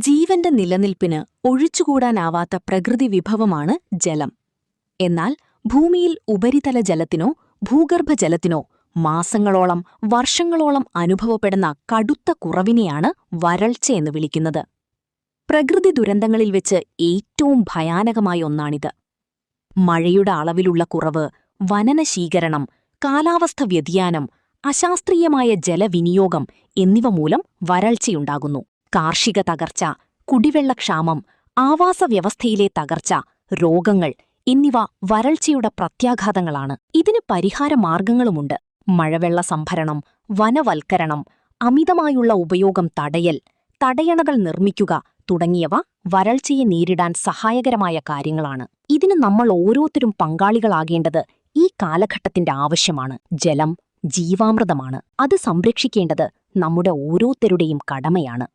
ജീവന്റെ നിലനിൽപ്പിന് ഒഴിച്ചുകൂടാനാവാത്ത പ്രകൃതി വിഭവമാണ് ജലം. എന്നാൽ ഭൂമിയിൽ ഉപരിതല ജലത്തിനോ ഭൂഗർഭജലത്തിനോ മാസങ്ങളോളം വർഷങ്ങളോളം അനുഭവപ്പെടുന്ന കടുത്ത കുറവിനെയാണ് വരൾച്ചയെന്ന് വിളിക്കുന്നത്. പ്രകൃതി ദുരന്തങ്ങളിൽ വെച്ച് ഏറ്റവും ഭയാനകമായ ഒന്നാണിത്. മഴയുടെ അളവിലുള്ള കുറവ്, വനനശീകരണം, കാലാവസ്ഥ വ്യതിയാനം, അശാസ്ത്രീയമായ ജലവിനിയോഗം എന്നിവ മൂലം വരൾച്ചയുണ്ടാകുന്നു. കാർഷിക തകർച്ച, കുടിവെള്ളക്ഷാമം, ആവാസവ്യവസ്ഥയിലെ തകർച്ച, രോഗങ്ങൾ എന്നിവ വരൾച്ചയുടെ പ്രത്യാഘാതങ്ങളാണ്. ഇതിന് പരിഹാരമാർഗങ്ങളുമുണ്ട്. മഴവെള്ള സംഭരണം, വനവൽക്കരണം, അമിതമായുള്ള ഉപയോഗം തടയൽ, തടയണകൾ നിർമ്മിക്കുക തുടങ്ങിയവ വരൾച്ചയെ നേരിടാൻ സഹായകരമായ കാര്യങ്ങളാണ്. ഇതിന് നമ്മൾ ഓരോരുത്തരും പങ്കാളികളാകേണ്ടത് ഈ കാലഘട്ടത്തിന്റെ ആവശ്യമാണ്. ജലം ജീവാമൃതമാണ്. അത് സംരക്ഷിക്കേണ്ടത് നമ്മുടെ ഓരോരുത്തരുടെയും കടമയാണ്.